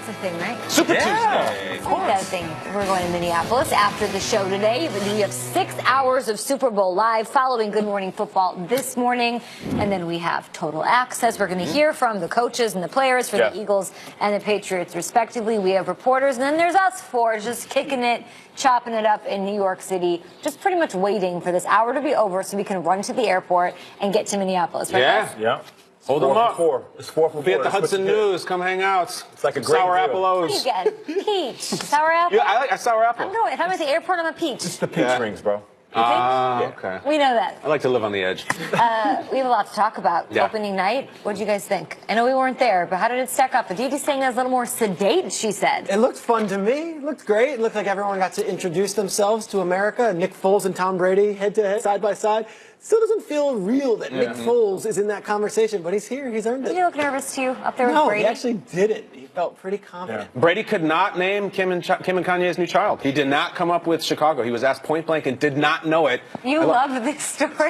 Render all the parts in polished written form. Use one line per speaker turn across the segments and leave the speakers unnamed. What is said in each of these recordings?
That's a thing, right?
Super Tuesday.
Of course. That's a thing. We're going to Minneapolis after the show today. We have 6 hours of Super Bowl live following Good Morning Football this morning. And then we have total access. We're going to hear from the coaches and the players for the Eagles and the Patriots, respectively. We have reporters. And then there's us four just kicking it, chopping it up in New York City, just pretty much waiting for this hour to be over so we can run to the airport and get to Minneapolis. Right, guys?
Yeah.
Hold them up.
It's 4 for 4.
Be at the Hudson News. Come hang out.
It's like a great
sour
deal.
apple
What
O's.
do you get? Peach. Sour apple?
Yeah, I like a sour apple.
I'm going. If I'm at the airport, I'm a peach.
It's the peach rings, bro.
Okay.
We know that.
I like to live on the edge.
We have a lot to talk about. Opening night, what did you guys think? I know we weren't there, but how did it stack up? Aditi saying that's a little more sedate, she said.
It looked fun to me. It looked great. It looked like everyone got to introduce themselves to America. Nick Foles and Tom Brady head-to-head, side-by-side. Still doesn't feel real that Nick Foles is in that conversation, but he's here. He's earned it.
Did you look nervous, too, up there with
No,
Brady?
he actually did it. He felt pretty confident.
Brady could not name Kim and Kanye's new child. He did not come up with Chicago. He was asked point blank and did not know it.
You love this story.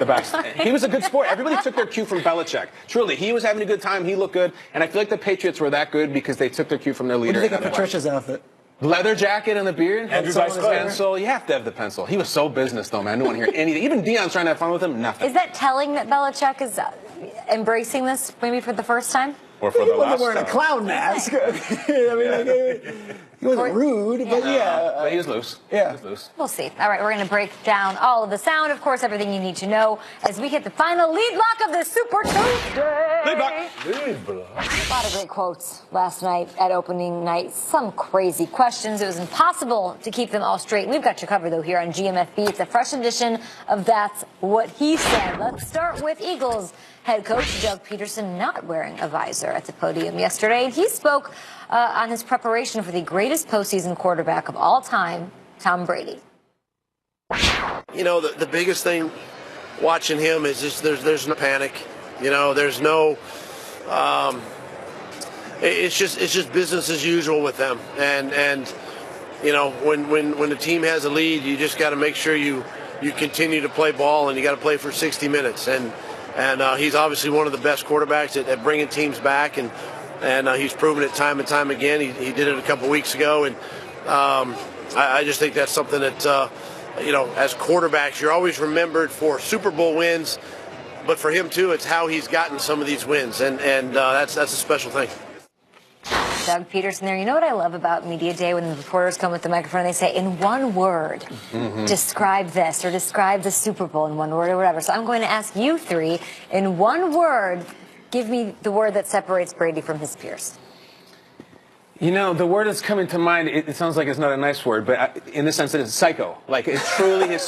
He was a good sport. Everybody took their cue from Belichick. Truly, he was having a good time. He looked good. And I feel like the Patriots were that good because they took their cue from their
What
leader.
do you think of Patricia's outfit?
Leather jacket and the beard.
Andrew
Pencil
Dice
on his
Clay.
pencil. You have to have the pencil. He was so business, though, man. I didn't want to hear anything. Even Deion's trying to have fun with him. Nothing.
Is that telling that Belichick is embracing this maybe for the first time?
Or for
He
the
wasn't
last
wearing a
time.
clown mask. I mean, like, he wasn't rude, but
But he was loose.
Yeah.
He was loose.
We'll see. All right, we're going to break down all of the sound, of course, everything you need to know as we hit the final lead block of the Super Tuesday.
Lead block.
A lot of great quotes last night at opening night. Some crazy questions. It was impossible to keep them all straight. We've got you covered, though, here on GMFB. It's a fresh edition of That's What He Said. Let's start with Eagles head coach Doug Peterson not wearing a visor at the podium yesterday. He spoke on his preparation for the greatest postseason quarterback of all time, Tom Brady.
You know, the biggest thing watching him is just there's no panic. You know, there's no it's just business as usual with them. And you know, when the team has a lead, you just got to make sure you continue to play ball, and you got to play for 60 minutes. And he's obviously one of the best quarterbacks at bringing teams back, and he's proven it time and time again. He did it a couple weeks ago, and I just think that's something that you know, as quarterbacks, you're always remembered for Super Bowl wins, but for him too, it's how he's gotten some of these wins, and that's a special thing.
Doug Peterson there. You know what I love about Media Day when the reporters come with the microphone and they say, in one word, describe this or describe the Super Bowl in one word or whatever. So I'm going to ask you three, in one word, give me the word that separates Brady from his peers.
You know, the word that's coming to mind, it sounds like it's not a nice word, but in the sense that it's psycho. Like, it truly is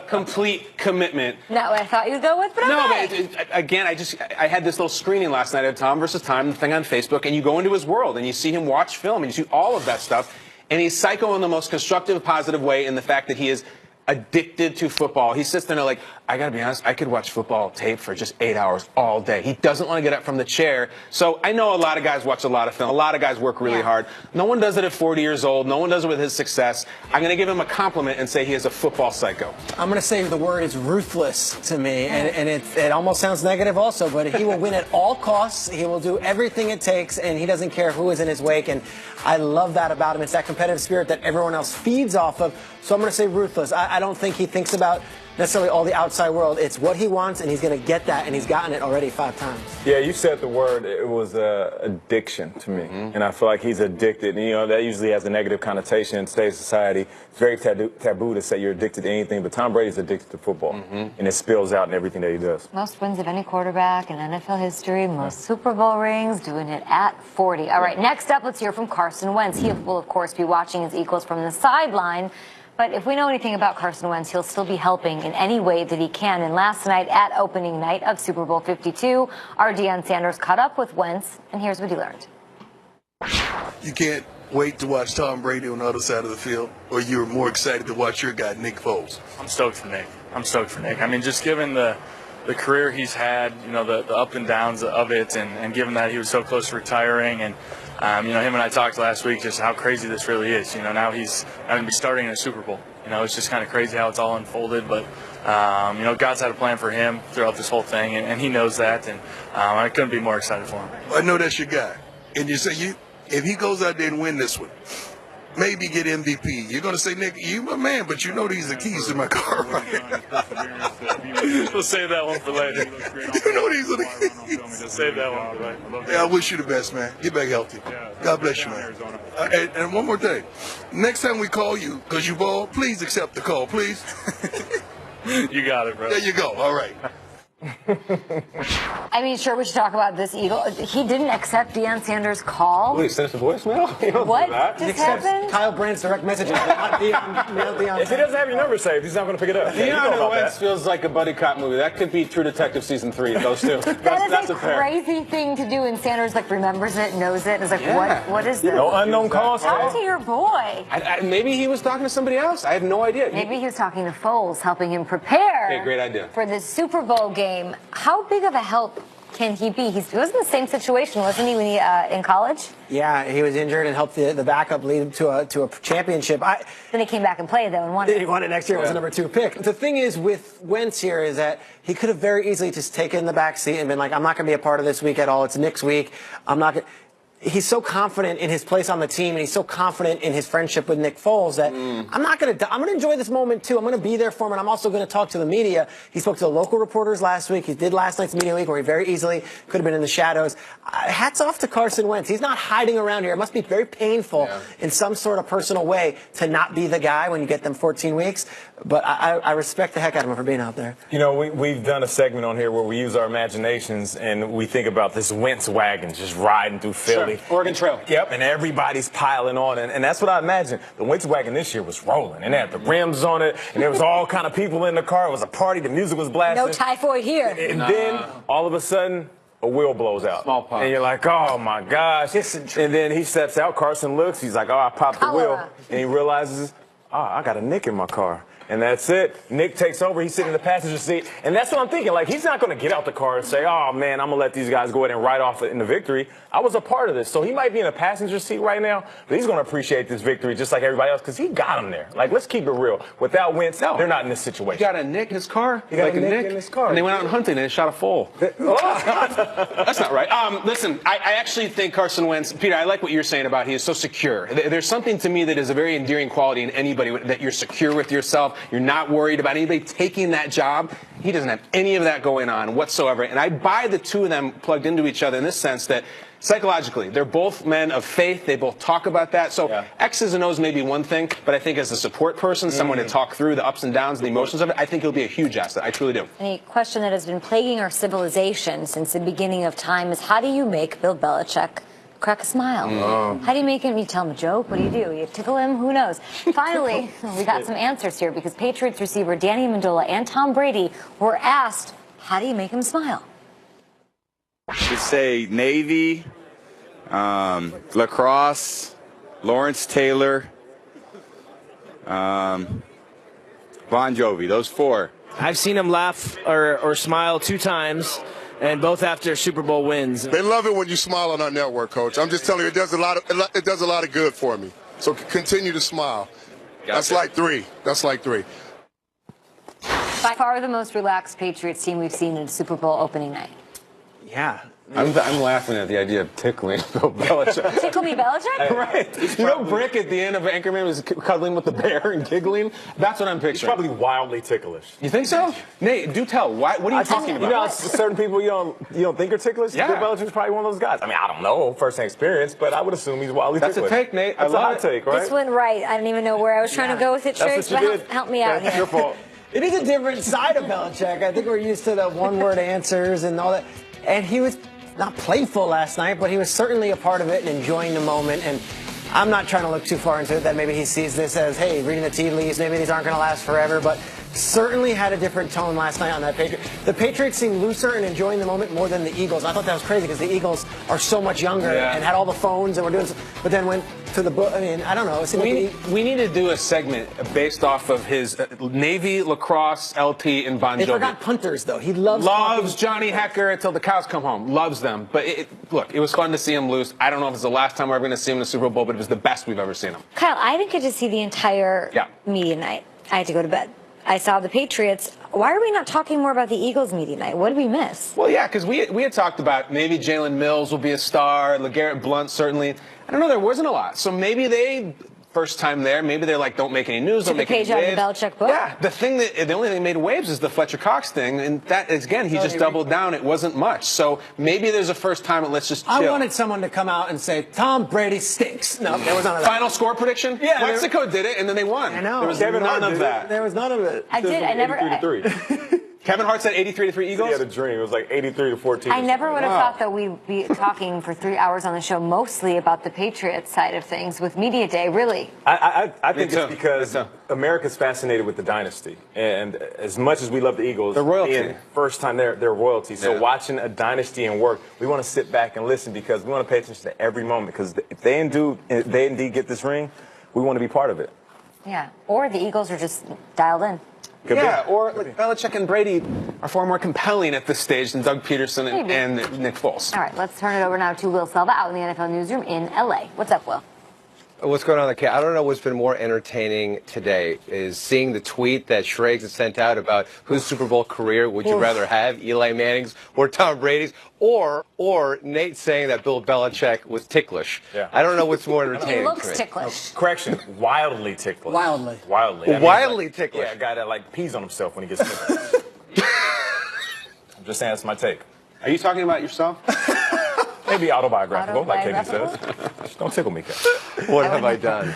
complete commitment.
Not what I thought you'd go with, but
No,
okay.
but again, I had this little screening last night of Tom versus Time, the thing on Facebook, and you go into his world, and you see him watch film, and you see all of that stuff, and he's psycho in the most constructive, positive way in the fact that he is addicted to football. He sits there and like, I gotta be honest, I could watch football tape for just 8 hours all day. He doesn't want to get up from the chair. So I know a lot of guys watch a lot of film. A lot of guys work really hard. No one does it at 40 years old. No one does it with his success. I'm going to give him a compliment and say he is a football psycho.
I'm going to say the word is ruthless to me, and it almost sounds negative also, but he will win at all costs. He will do everything it takes, and he doesn't care who is in his wake, and I love that about him. It's that competitive spirit that everyone else feeds off of, so I'm going to say ruthless. I don't think he thinks about necessarily all the outside world. It's what he wants, and he's going to get that, and he's gotten it already 5 times.
Yeah, you said the word. It was addiction to me, and I feel like he's addicted. And, you know, that usually has a negative connotation in today's society. It's very taboo to say you're addicted to anything, but Tom Brady's addicted to football, and it spills out in everything that he does.
Most wins of any quarterback in NFL history, most Super Bowl rings, doing it at 40. All right, next up, let's hear from Carson Wentz. He will, of course, be watching his Eagles from the sideline. But if we know anything about Carson Wentz, he'll still be helping in any way that he can. And last night at opening night of Super Bowl 52, our Deion Sanders caught up with Wentz, and here's what he learned.
You can't wait to watch Tom Brady on the other side of the field, or you're more excited to watch your guy, Nick Foles?
I'm stoked for Nick. I mean, just given the career he's had, you know, the up and downs of it, and given that he was so close to retiring, and you know, him and I talked last week just how crazy this really is. You know, now he's going to be starting in a Super Bowl. You know, it's just kind of crazy how it's all unfolded. But, you know, God's had a plan for him throughout this whole thing, and he knows that. And I couldn't be more excited for him.
I know that's your guy. And you say if he goes out there and win this one, maybe get MVP. You're going to say, Nick, you my man, but you know these are the keys to my car, right?
We'll save that one for later.
You know these are the keys.
Just save that one for later.
Yeah, I wish you the best, man. Get back healthy. God bless you, man. And one more thing. Next time we call you, because you ball, please accept the call, please.
You got it, bro.
There you go. All right.
I mean, sure, we should talk about this Eagle. He didn't accept Deion Sanders' call.
Wait, send us a voicemail? You don't
What
do that.
just happened?
Kyle Brandt's direct messages. Not Deion.
If he doesn't have your number saved, he's not going to pick it up. You know
Deion and
about
Wentz
that.
feels like a buddy cop movie. That could be True Detective season 3. Those two.
That is a
pair.
crazy thing to do, and Sanders like remembers it, knows it, and is like,
Yeah.
what is this?
No unknown calls.
Talk to your boy.
Maybe he was talking to somebody else. I have no idea.
Maybe he was talking to Foles, helping him prepare
Hey, great idea.
for the Super Bowl game. How big of a help can he be? He was in the same situation, wasn't he, when he in college?
Yeah, he was injured and helped the backup lead him to a championship.
Then he came back and played, though, and won it.
He won it next year. It was the number 2 pick. The thing is with Wentz here is that he could have very easily just taken the back seat and been like, I'm not going to be a part of this week at all. It's Nick's week. I'm not going to. He's so confident in his place on the team, and he's so confident in his friendship with Nick Foles that I'm going to enjoy this moment too. I'm going to be there for him, and I'm also going to talk to the media. He spoke to the local reporters last week. He did last night's media week, where he very easily could have been in the shadows. Hats off to Carson Wentz. He's not hiding around here. It must be very painful in some sort of personal way to not be the guy when you get them 14 weeks. But I respect the heck out of him for being out there.
You know, we've done a segment on here where we use our imaginations and we think about this Wentz wagon just riding through Philly.
Oregon Trail.
Yep, and everybody's piling on, and that's what I imagine. The Wentz wagon this year was rolling, and they had the rims on it, and there was all kind of people in the car. It was a party. The music was blasting.
No typhoid here.
And then, all of a sudden, a wheel blows out.
Smallpox.
And you're like, oh, my gosh. And then he steps out. Carson looks. He's like, oh, I popped the wheel.
Cholera.
And he realizes, oh, I got a Nick in my car. And that's it. Nick takes over. He's sitting in the passenger seat. And that's what I'm thinking. Like, he's not going to get out the car and say, oh, man, I'm going to let these guys go ahead and ride off in the victory. I was a part of this. So he might be in a passenger seat right now, but he's going to appreciate this victory just like everybody else because he got him there. Like, let's keep it real. Without Wentz, they're not in this situation.
He got a Nick in his car.
He got
like
a Nick in his car.
And they went out hunting and shot a foal. That's not right. Listen, I actually think Carson Wentz, Peter, I like what you're saying about he is so secure. There's something to me that is a very endearing quality in anybody, that you're secure with yourself. You're not worried about anybody taking that job. He doesn't have any of that going on whatsoever. And I buy the two of them plugged into each other in this sense that psychologically, they're both men of faith. They both talk about that. So X's and O's may be one thing, but I think as a support person, someone to talk through the ups and downs and the emotions of it, I think he'll be a huge asset. I truly do.
A question that has been plaguing our civilization since the beginning of time is, how do you make Bill Belichick crack a smile? How do you make him? You tell him a joke? What do? You tickle him? Who knows? Finally, we got some answers here because Patriots receiver Danny Amendola and Tom Brady were asked, how do you make him smile?
Should say Navy, lacrosse, Lawrence Taylor, Bon Jovi. Those four.
I've seen him laugh or smile 2 times, and both after Super Bowl wins.
They love it when you smile on our network, Coach. I'm just telling you, it does a lot of good for me. So continue to smile. That's like 3. That's like 3.
By far the most relaxed Patriots team we've seen in Super Bowl opening night.
Yeah.
I'm laughing at the idea of tickling Bill Belichick.
Tickle me, Belichick?
Right. You know, Brick at the end of Anchorman was cuddling with the bear and giggling? That's what I'm
He's
picturing.
probably wildly ticklish.
You think so? Nate, do tell. What are you talking about?
You know, certain people you don't think are ticklish.
Yeah.
Bill Belichick's probably one of those guys. I mean, I don't know first-hand experience, but I would assume he's wildly
That's
ticklish.
a take, Nate.
That's
I
a
love
hot
it.
take, right?
This went right. I didn't even know where I was trying to go with it,
That's
Trish,
what you
but
did.
help me out
That's
here.
your fault.
It is a different side of Belichick. I think we're used to the one-word answers and all that. And he was not playful last night, but he was certainly a part of it and enjoying the moment. And I'm not trying to look too far into it, that maybe he sees this as, hey, reading the tea leaves, maybe these aren't going to last forever, but certainly had a different tone last night on that Patriots. The Patriots seemed looser and enjoying the moment more than the Eagles. I thought that was crazy because the Eagles are so much younger and had all the phones and were doing, but then went to the book. I mean, I don't know. It seemed
We need to do a segment based off of his Navy, lacrosse, LT, and Bon Jovi.
They forgot punters, though. He loves
Johnny Hecker until the cows come home. Loves them. But look, it was fun to see him lose. I don't know if it's the last time we're ever going to see him in the Super Bowl, but it was the best we've ever seen him.
Kyle, I didn't get to see the entire media night. I had to go to bed. I saw the Patriots. Why are we not talking more about the Eagles media night? What did we miss?
Well, yeah, because we had talked about maybe Jalen Mills will be a star, LeGarrette Blount certainly. I don't know, there wasn't a lot. So maybe they, first time there, maybe they're like, don't make any news, don't make any waves.
Took a page out of the Belichick book?
Yeah, the only thing that made waves is the Fletcher Cox thing, and that, again, he just doubled down. It wasn't much. So maybe there's a first time, and let's just chill.
I wanted someone to come out and say, Tom Brady stinks. No, there was none of that.
Final score prediction?
Yeah.
Mexico did it, and then they won.
I know.
There was none of that.
There was none of it.
I did. I never.
83-3.
Kevin Hart said 83-3 Eagles?
He had a dream. It was like 83-14.
I never would have thought that we'd be talking for 3 hours on the show mostly about the Patriots side of things with Media Day, really.
I think it's because America's fascinated with the dynasty. And as much as we love the Eagles,
the royalty.
being first time they're royalty. So watching a dynasty and work, we want to sit back and listen because we want to pay attention to every moment. Because if they indeed get this ring, we want to be part of it.
Yeah. Or the Eagles are just dialed in.
Or like Belichick and Brady are far more compelling at this stage than Doug Peterson and Nick Foles.
All right, let's turn it over now to Will Selva out in the NFL newsroom in L.A. What's up, Will?
What's going on, I don't know what's been more entertaining today is seeing the tweet that Schrags has sent out about whose Super Bowl career would you rather have, Eli Manning's or Tom Brady's, or Nate saying that Bill Belichick was ticklish.
Yeah.
I don't know what's more entertaining.
He looks
to me.
ticklish.
Correction, wildly ticklish.
Wildly.
Wildly
ticklish.
Yeah, a guy that like pees on himself when he gets ticklish. I'm just saying that's my take.
Are you talking about yourself?
Maybe autobiographical, like Katie says. Don't tickle me, Kat.
What have I done?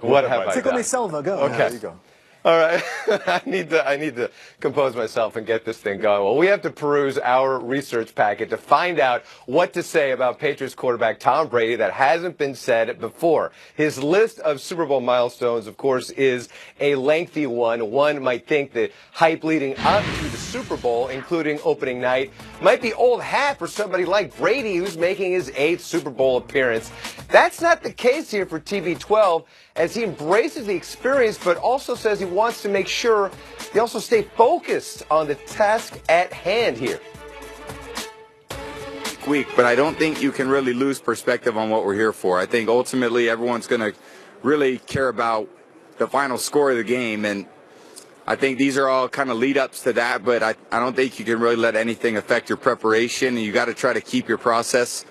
What have I done?
Tickle me, Selva. Go.
Okay.
There you go.
All right, I need to compose myself and get this thing going. Well, we have to peruse our research packet to find out what to say about Patriots quarterback Tom Brady that hasn't been said before. His list of Super Bowl milestones, of course, is a lengthy one. One might think the hype leading up to the Super Bowl, including opening night, might be old hat for somebody like Brady who's making his 8th Super Bowl appearance. That's not the case here for TB12, as he embraces the experience, but also says he wants to make sure they also stay focused on the task at hand here.
Week, but I don't think you can really lose perspective on what we're here for. I think ultimately everyone's going to really care about the final score of the game, and I think these are all kind of lead-ups to that, but I don't think you can really let anything affect your preparation, and you got to try to keep your process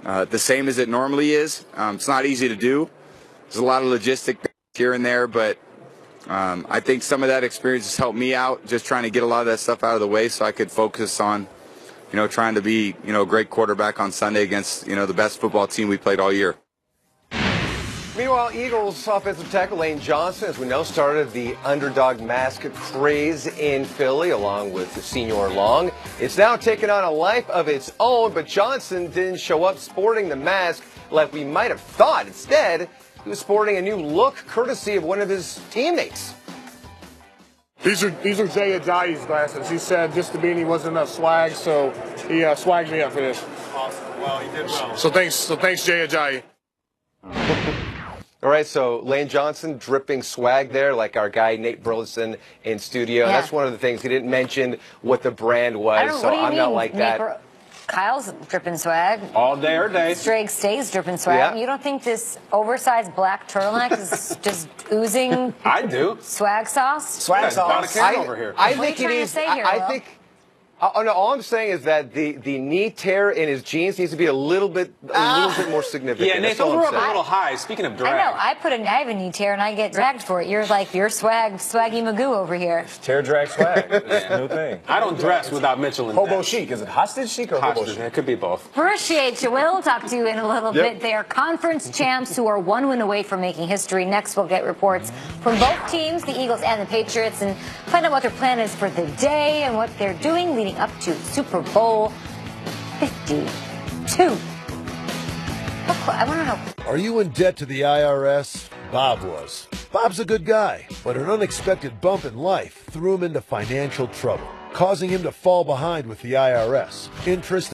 the same as it normally is. It's not easy to do. There's a lot of logistic here and there, but I think some of that experience has helped me out, just trying to get a lot of that stuff out of the way so I could focus on, trying to be, a great quarterback on Sunday against, the best football team we played all year.
Meanwhile, Eagles offensive tackle Lane Johnson, as we know, started the underdog mask craze in Philly, along with Senior Long. It's now taken on a life of its own, but Johnson didn't show up sporting the mask like we might have thought. Instead, he was sporting a new look courtesy of one of his teammates.
These are Jay Ajayi's glasses. He said just the beanie wasn't enough swag, so he swagged me up for this.
Awesome. Well, he did well.
So thanks, Jay Ajayi.
All right, so Lane Johnson dripping swag there, like our guy Nate Burleson in studio.
Yeah.
That's one of the things he didn't mention what the brand was, so I'm not like that.
Kyle's dripping swag.
All day or day.
Drake stays dripping swag.
Yeah.
You don't think this oversized black turtleneck is just oozing
I do.
swag sauce?
Swag sauce.
Over here.
I
What are you
think it
trying to
is.
say here,
I
Will?
think. Oh no! All I'm saying is that the knee tear in his jeans needs to be a little bit more significant.
Yeah, Nate,
That's all
those were
I'm
up a
saying.
little high. Speaking of drag.
I know. I have a knee tear and I get dragged for it. You're like, you're swaggy Magoo over here.
Tear drag swag. It's a new thing.
I don't dress without Mitchell and
Hobo chic. Is it hostage chic or hobo
Hostage.
chic?
It could be both.
Appreciate you, Will. We'll talk to you in a little bit. They are conference champs who are one win away from making history. Next, we'll get reports from both teams, the Eagles and the Patriots, and find out what their plan is for the day and what they're doing leading up to Super Bowl 52. I want to know.
Are you in debt to the IRS? Bob was. Bob's a good guy, but an unexpected bump in life threw him into financial trouble, causing him to fall behind with the IRS. Interest